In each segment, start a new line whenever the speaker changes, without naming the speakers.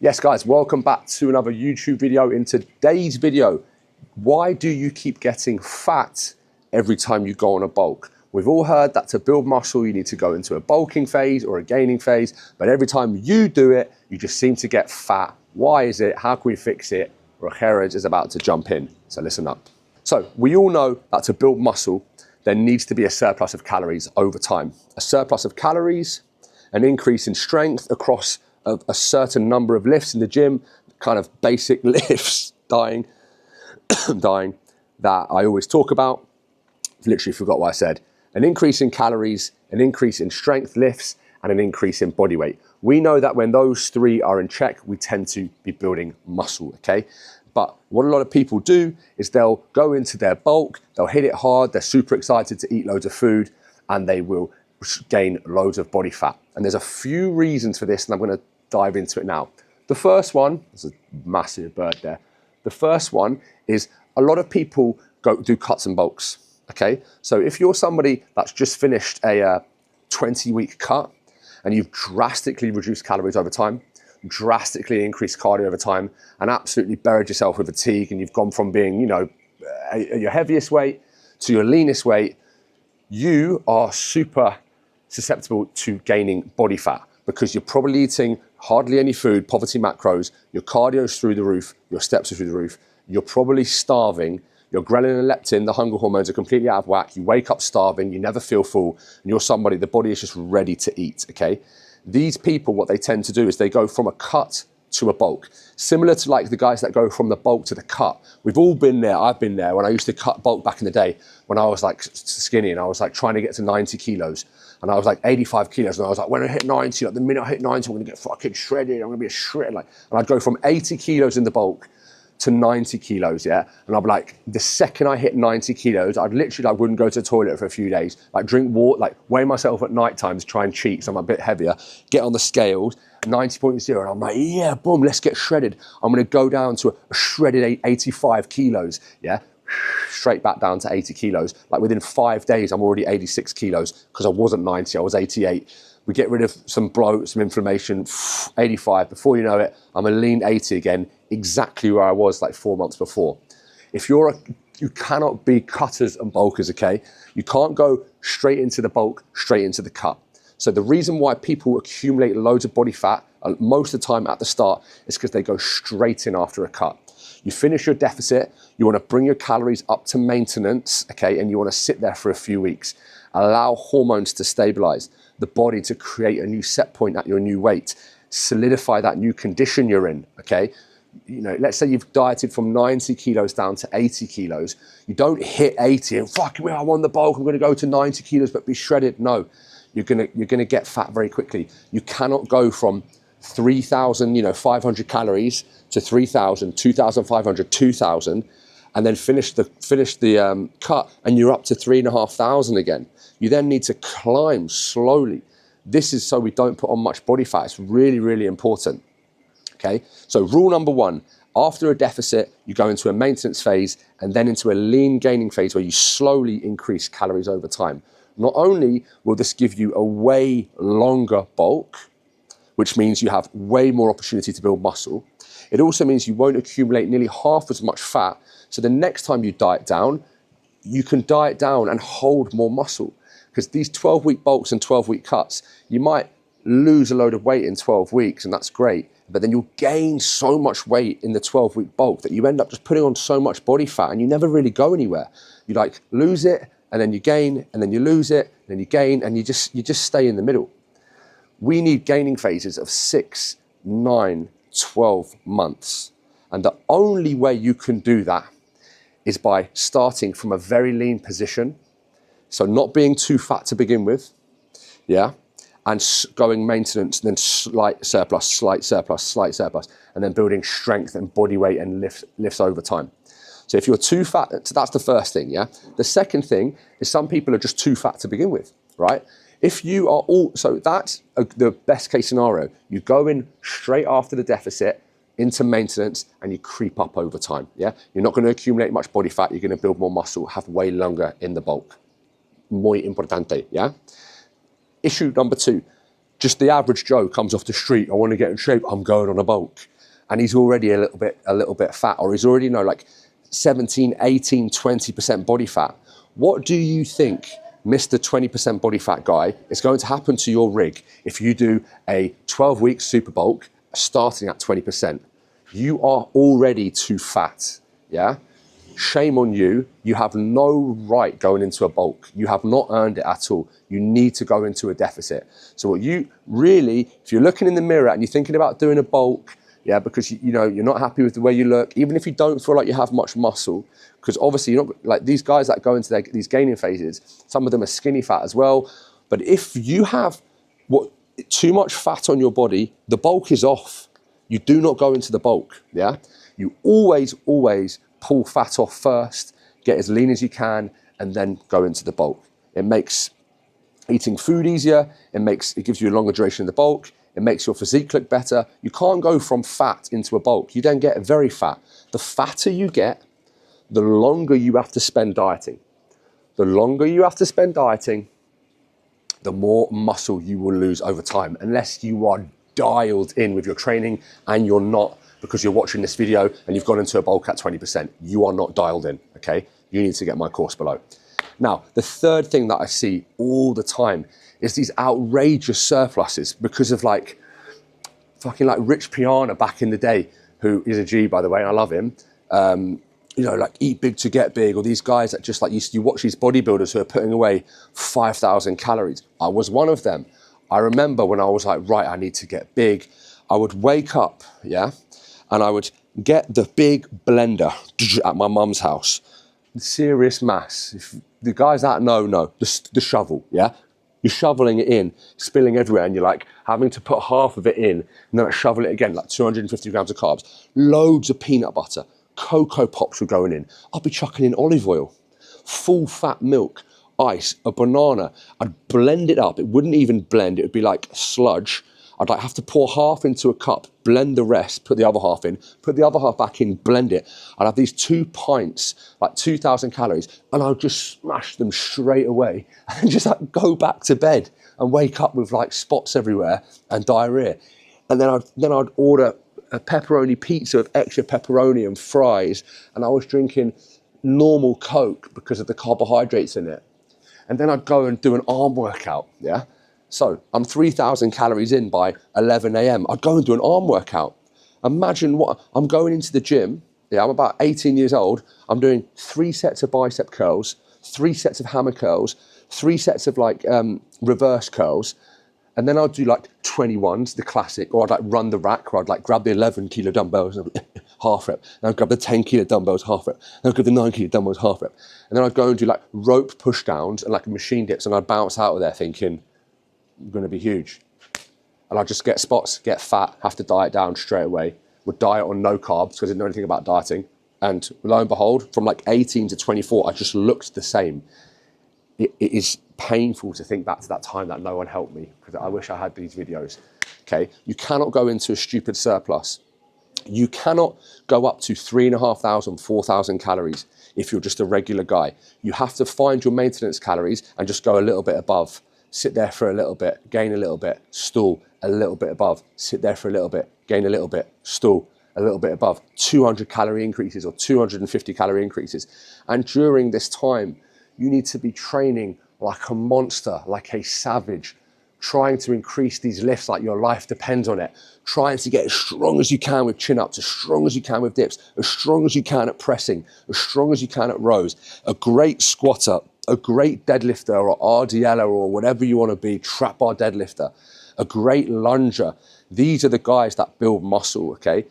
Yes guys, welcome back to another YouTube video. In today's video, why do you keep getting fat every time you go on a bulk? We've all heard that to build muscle, you need to go into a bulking phase or a gaining phase, but every time you do it, you just seem to get fat. Why is it? How can we fix it? Rogeres is about to jump in, so listen up. So we all know that to build muscle, there needs to be a surplus of calories over time. A surplus of calories, an increase in strength across a certain number of lifts in the gym, kind of basic lifts, dying, that I always talk about. Literally forgot what I said. An increase in calories, an increase in strength lifts, and an increase in body weight. We know that when those three are in check, we tend to be building muscle, okay? But what a lot of people do is they'll go into their bulk, they'll hit it hard, they're super excited to eat loads of food, and they will gain loads of body fat. And there's a few reasons for this, and I'm going to dive into it now. The first one, there's a massive bird there. The first one is a lot of people do cuts and bulks, okay? So if you're somebody that's just finished a 20-week cut and you've drastically reduced calories over time, drastically increased cardio over time, and absolutely buried yourself with fatigue, and you've gone from being, you know, your heaviest weight to your leanest weight, you are super susceptible to gaining body fat because you're probably eating hardly any food, poverty macros, your cardio's through the roof, your steps are through the roof, you're probably starving, your ghrelin and leptin, the hunger hormones, are completely out of whack, you wake up starving, you never feel full, and you're somebody, the body is just ready to eat, okay? These people, what they tend to do is they go from a cut to a bulk. Similar to like the guys that go from the bulk to the cut. We've all been there, I've been there, when I used to cut bulk back in the day, when I was like skinny and I was like trying to get to 90 kilos. And I was like 85 kilos, and I was like, when I hit 90, like the minute I hit 90, I'm gonna get fucking shredded, I'm gonna be a shred, like, and I'd go from 80 kilos in the bulk to 90 kilos, yeah? And I'd be like, the second I hit 90 kilos, I'd literally like wouldn't go to the toilet for a few days, like drink water, like weigh myself at night time to try and cheat, so I'm a bit heavier, get on the scales, 90.0, and I'm like, yeah, boom, let's get shredded. I'm gonna go down to a shredded 85 kilos, yeah? Straight back down to 80 kilos. Like within 5 days, I'm already 86 kilos because I wasn't 90, I was 88. We get rid of some bloat, some inflammation, 85. Before you know it, I'm a lean 80 again, exactly where I was like 4 months before. If you cannot be cutters and bulkers, okay? You can't go straight into the bulk, straight into the cut. So the reason why people accumulate loads of body fat most of the time at the start is because they go straight in after a cut. You finish your deficit, you want to bring your calories up to maintenance, okay, and you want to sit there for a few weeks. Allow hormones to stabilize, the body to create a new set point at your new weight, solidify that new condition you're in, okay? You know, let's say you've dieted from 90 kilos down to 80 kilos. You don't hit 80 and fucking well, I'm on the bulk, I'm going to go to 90 kilos but be shredded. No, you're gonna get fat very quickly. You cannot go from 3,500 calories to 3,000, 2,500, 2,000, and then finish the cut, and you're up to 3,500 again. You then need to climb slowly. This is so we don't put on much body fat. It's really, really important. Okay, so rule number one, after a deficit, you go into a maintenance phase and then into a lean gaining phase where you slowly increase calories over time. Not only will this give you a way longer bulk, which means you have way more opportunity to build muscle. It also means you won't accumulate nearly half as much fat. So the next time you diet down, you can diet down and hold more muscle. Because these 12-week bulks and 12-week cuts, you might lose a load of weight in 12 weeks, and that's great. But then you'll gain so much weight in the 12-week bulk that you end up just putting on so much body fat and you never really go anywhere. You like lose it, and then you gain, and then you lose it, and then you gain, and you just stay in the middle. We need gaining phases of 6, 9, 12 months. And the only way you can do that is by starting from a very lean position. So not being too fat to begin with, yeah? And going maintenance, and then slight surplus, slight surplus, slight surplus, and then building strength and body weight and lifts over time. So if you're too fat, that's the first thing, yeah? The second thing is some people are just too fat to begin with, right? If you are so that's the best case scenario. You go in straight after the deficit into maintenance and you creep up over time, yeah? You're not going to accumulate much body fat, you're going to build more muscle, have way longer in the bulk. Muy importante, yeah? Issue number two, Just the average Joe comes off the street, I want to get in shape, I'm going on a bulk. And he's already a little bit fat, or he's already, like 17, 18, 20% body fat. What do you think, Mr. 20% body fat guy, is going to happen to your rig if you do a 12-week super bulk starting at 20%? You are already too fat, yeah? Shame on you. You have no right going into a bulk. You have not earned it at all. You need to go into a deficit. So what you really, if you're looking in the mirror and you're thinking about doing a bulk, yeah, because you're not happy with the way you look, even if you don't feel like you have much muscle, because obviously you're not like these guys that go into these gaining phases, some of them are skinny fat as well. But if you have too much fat on your body, the bulk is off. You do not go into the bulk, yeah? You always pull fat off first, get as lean as you can, and then go into the bulk. It makes eating food easier, it gives you a longer duration in the bulk, it makes your physique look better. You can't go from fat into a bulk. You then get very fat. The fatter you get, the longer you have to spend dieting. The longer you have to spend dieting, the more muscle you will lose over time, unless you are dialed in with your training, and you're not, because you're watching this video and you've gone into a bulk at 20%. You are not dialed in, okay? You need to get my course below. Now, the third thing that I see all the time is these outrageous surpluses because of fucking Rich Piana back in the day, who is a G, by the way, and I love him. Like eat big to get big, or these guys that just you watch these bodybuilders who are putting away 5,000 calories. I was one of them. I remember when I was like, right, I need to get big. I would wake up, yeah, and I would get the big blender at my mum's house. Serious mass. If the guys that know, the shovel, yeah? You're shoveling it in, spilling everywhere, and you're like having to put half of it in, and then shovel it again, like 250 grams of carbs, loads of peanut butter, Cocoa Pops were going in. I'd be chucking in olive oil, full fat milk, ice, a banana. I'd blend it up. It wouldn't even blend. It would be like sludge. I'd have to pour half into a cup, blend the rest, put the other half in, put the other half back in, blend it. I'd have these 2 pints, like 2,000 calories, and I'd just smash them straight away and just go back to bed and wake up with spots everywhere and diarrhea. And then I'd order a pepperoni pizza with extra pepperoni and fries, and I was drinking normal Coke because of the carbohydrates in it. And then I'd go and do an arm workout, yeah? So I'm 3,000 calories in by 11 a.m. I'd go and do an arm workout. Imagine I'm going into the gym. Yeah, I'm about 18 years old. I'm doing 3 sets of bicep curls, 3 sets of hammer curls, 3 sets of reverse curls. And then I'd do 21s, the classic, or I'd run the rack, or I'd grab the 11 kilo dumbbells, half rep. And I'd grab the 10 kilo dumbbells, half rep. And I'd grab the 9 kilo dumbbells, half rep. And then I'd go and do rope push downs and machine dips, and I'd bounce out of there thinking, I'm going to be huge. And I'd just get spots, get fat, have to diet down straight away. Would diet on no carbs because I didn't know anything about dieting. And lo and behold, from 18 to 24, I just looked the same. It is painful to think back to that time that no one helped me, because I wish I had these videos. Okay, you cannot go into a stupid surplus. You cannot go up to 3,500, 4,000 calories if you're just a regular guy. You have to find your maintenance calories and just go a little bit above. Sit there for a little bit, gain a little bit, stool a little bit above. Sit there for a little bit, gain a little bit, stool a little bit above. 200 calorie increases or 250 calorie increases. And during this time, you need to be training like a monster, like a savage, trying to increase these lifts like your life depends on it, trying to get as strong as you can with chin-ups, as strong as you can with dips, as strong as you can at pressing, as strong as you can at rows. A great squatter, a great deadlifter or RDLer or whatever you want to be, trap bar deadlifter, a great lunger. These are the guys that build muscle, okay?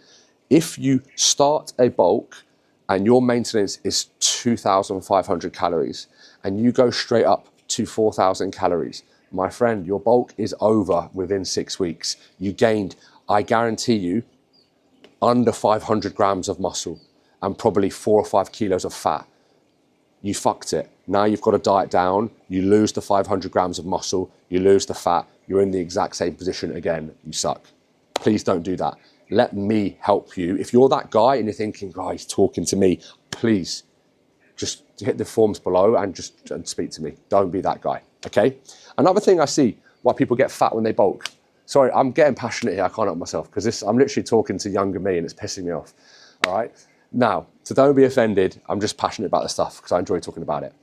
If you start a bulk and your maintenance is 2,500 calories and you go straight up to 4,000 calories, my friend, your bulk is over within 6 weeks. You gained, I guarantee you, under 500 grams of muscle and probably 4 or 5 kilos of fat. You fucked it. Now you've got to diet down. You lose the 500 grams of muscle. You lose the fat. You're in the exact same position again. You suck. Please don't do that. Let me help you. If you're that guy and you're thinking, oh, he's talking to me, please just hit the forms below and just speak to me. Don't be that guy, okay? Another thing I see why people get fat when they bulk, Sorry, I'm getting passionate here. I can't help myself because I'm literally talking to younger me and it's pissing me off. All right. Now, so don't be offended. I'm just passionate about the stuff because I enjoy talking about it.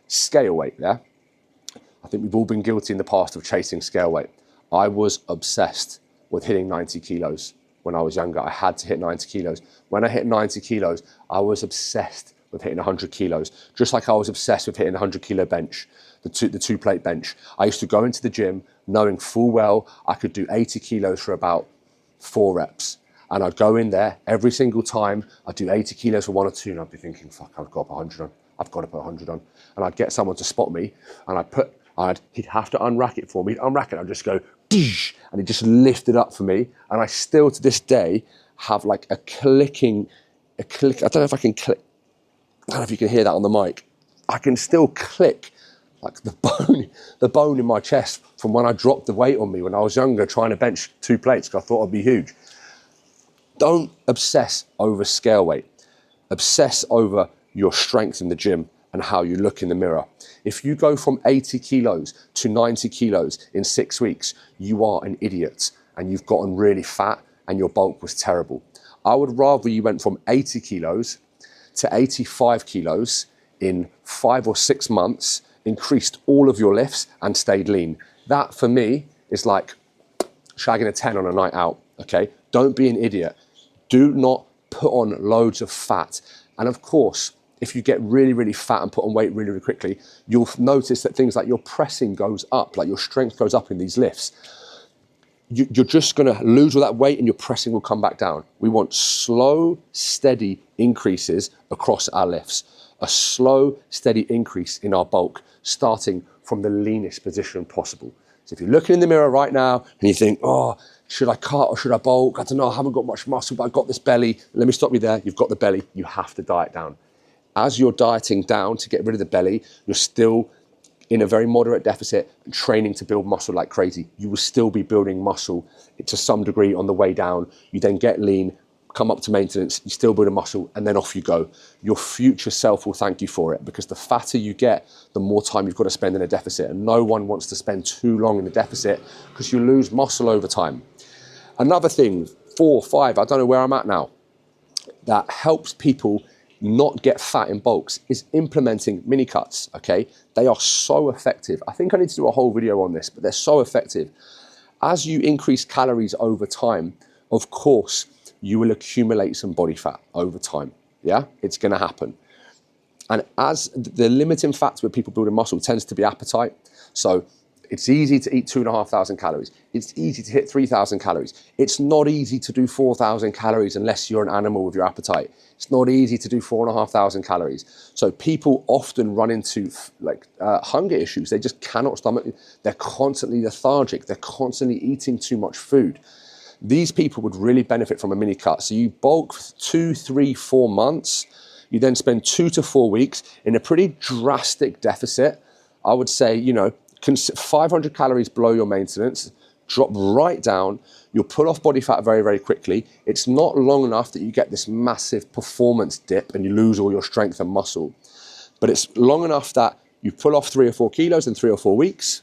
Scale weight, yeah? I think we've all been guilty in the past of chasing scale weight. I was obsessed with hitting 90 kilos when I was younger. I had to hit 90 kilos. When I hit 90 kilos, I was obsessed with hitting 100 kilos, just like I was obsessed with hitting 100 kilo bench, the two plate bench. I used to go into the gym knowing full well I could do 80 kilos for about 4 reps. And I'd go in there every single time. I'd do 80 kilos for 1 or 2, and I'd be thinking, fuck, I've got to put 100 on. I've got to put 100 on. And I'd get someone to spot me, and he'd have to unrack it for me. He'd unrack it, I'd just go, and he'd just lift it up for me. And I still, to this day, have like a click. I don't know if I can click. I don't know if you can hear that on the mic. I can still click like the bone in my chest from when I dropped the weight on me when I was younger, trying to bench 2 plates because I thought I'd be huge. Don't obsess over scale weight. Obsess over your strength in the gym and how you look in the mirror. If you go from 80 kilos to 90 kilos in 6 weeks, you are an idiot and you've gotten really fat and your bulk was terrible. I would rather you went from 80 kilos to 85 kilos in 5 or 6 months, increased all of your lifts and stayed lean. That for me is like shagging a 10 on a night out, okay? Don't be an idiot. Do not put on loads of fat. And of course, if you get really, really fat and put on weight really, really quickly, you'll notice that things like your pressing goes up, like your strength goes up in these lifts. You're just gonna lose all that weight and your pressing will come back down. We want slow, steady increases across our lifts. A slow, steady increase in our bulk, starting from the leanest position possible. So if you're looking in the mirror right now and you think, oh, should I cut or should I bulk? I don't know, I haven't got much muscle, but I've got this belly. Let me stop you there. You've got the belly. You have to diet down. As you're dieting down to get rid of the belly, you're still in a very moderate deficit and training to build muscle like crazy. You will still be building muscle to some degree on the way down. You then get lean, come up to maintenance, you still build a muscle, and then off you go. Your future self will thank you for it because the fatter you get, the more time you've got to spend in a deficit. And no one wants to spend too long in the deficit because you lose muscle over time. Another thing, 4, 5, I don't know where I'm at now, that helps people not get fat in bulks is implementing mini cuts, okay? They are so effective. I think I need to do a whole video on this, but they're so effective. As you increase calories over time, of course, you will accumulate some body fat over time, yeah? It's gonna happen. And as the limiting factor with people building muscle tends to be appetite. So it's easy to eat 2,500 calories. It's easy to hit 3,000 calories. It's not easy to do 4,000 calories unless you're an animal with your appetite. It's not easy to do 4,500 calories. So people often run into hunger issues. They just cannot stomach. They're constantly lethargic. They're constantly eating too much food. These people would really benefit from a mini cut. So you bulk for 2, 3, 4 months. You then spend 2 to 4 weeks in a pretty drastic deficit. I would say, 500 calories below your maintenance, drop right down. You'll pull off body fat very, very quickly. It's not long enough that you get this massive performance dip and you lose all your strength and muscle. But it's long enough that you pull off 3 or 4 kilos in 3 or 4 weeks.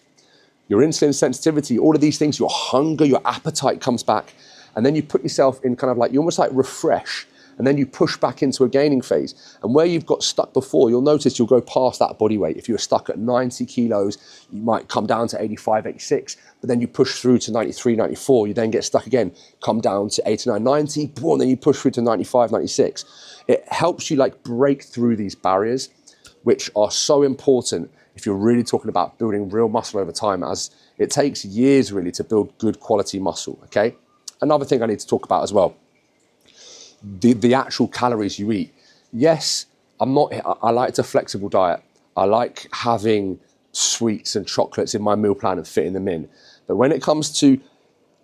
Your insulin sensitivity, all of these things, your hunger, your appetite comes back. And then you put yourself in kind of like, you almost like refresh. And then you push back into a gaining phase. And where you've got stuck before, you'll notice you'll go past that body weight. If you were stuck at 90 kilos, you might come down to 85, 86, but then you push through to 93, 94, you then get stuck again, come down to 89, 90, boom, and then you push through to 95, 96. It helps you like break through these barriers, which are so important if you're really talking about building real muscle over time, as it takes years really to build good quality muscle, okay? Another thing I need to talk about as well, the actual calories you eat. Yes, I like a flexible diet. I like having sweets and chocolates in my meal plan and fitting them in. But when it comes to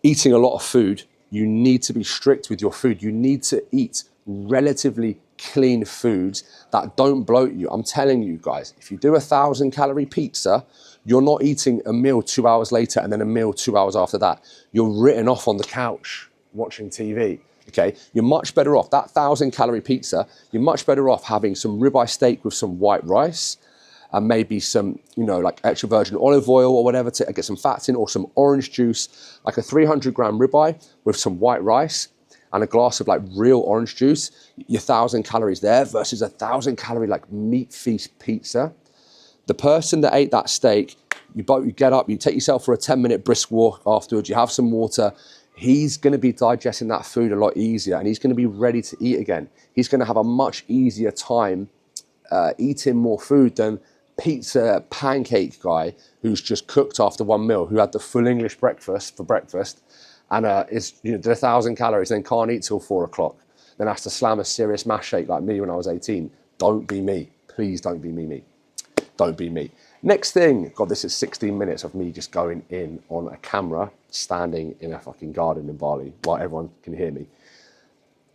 eating a lot of food, you need to be strict with your food. You need to eat relatively clean foods that don't bloat you. I'm telling you guys, if you do 1,000 calorie pizza, you're not eating a meal 2 hours later and then a meal 2 hours after that. You're written off on the couch watching TV. Okay, you're much better off, that 1,000 calorie pizza, you're much better off having some ribeye steak with some white rice, and maybe some, you know, like extra virgin olive oil or whatever to get some fats in, or some orange juice, like a 300 gram ribeye with some white rice and a glass of like real orange juice, your 1,000 calories there versus 1,000 calorie like meat feast pizza. The person that ate that steak, you get up, you take yourself for a 10-minute brisk walk afterwards, you have some water, he's gonna be digesting that food a lot easier and he's gonna be ready to eat again. He's gonna have a much easier time eating more food than pizza pancake guy who's just cooked after one meal, who had the full English breakfast for breakfast and is, you know, did 1,000 calories, then can't eat till 4 o'clock. Then has to slam a serious mash shake like me when I was 18. Don't be me. Please don't be me. Don't be me. Next thing, God, this is 16 minutes of me just going in on a camera, standing in a fucking garden in Bali while everyone can hear me.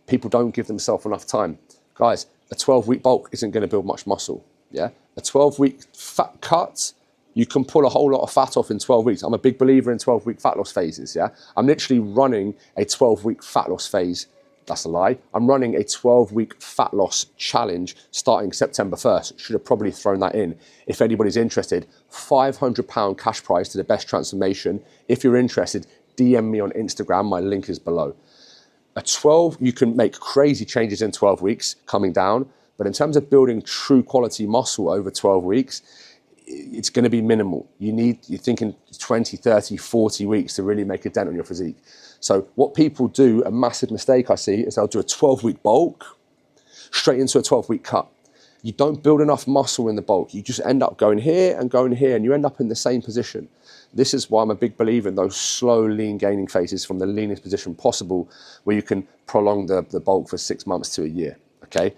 People don't give themselves enough time. Guys, a 12-week bulk isn't going to build much muscle, yeah? A 12-week fat cut, you can pull a whole lot of fat off in 12 weeks. I'm a big believer in 12-week fat loss phases, yeah? I'm literally running a 12-week fat loss phase. That's a lie. I'm running a 12-week fat loss challenge starting September 1st. Should have probably thrown that in. If anybody's interested, £500 cash prize to the best transformation. If you're interested, DM me on Instagram. My link is below. You can make crazy changes in 12 weeks coming down, but in terms of building true quality muscle over 12 weeks, it's going to be minimal. You're thinking 20, 30, 40 weeks to really make a dent on your physique. So what people do, a massive mistake I see, is they'll do a 12-week bulk straight into a 12-week cut. You don't build enough muscle in the bulk. You just end up going here, and you end up in the same position. This is why I'm a big believer in those slow, lean gaining phases from the leanest position possible, where you can prolong the bulk for 6 months to a year, okay?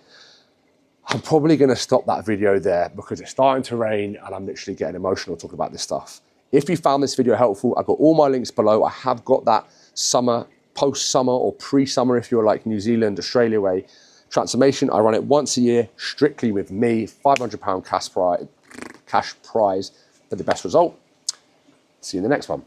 I'm probably gonna stop that video there because it's starting to rain and I'm literally getting emotional talking about this stuff. If you found this video helpful, I've got all my links below. I have got that summer, post-summer or pre-summer, if you're like New Zealand, Australia way, transformation. I run it once a year, strictly with me, £500 cash prize for the best result. See you in the next one.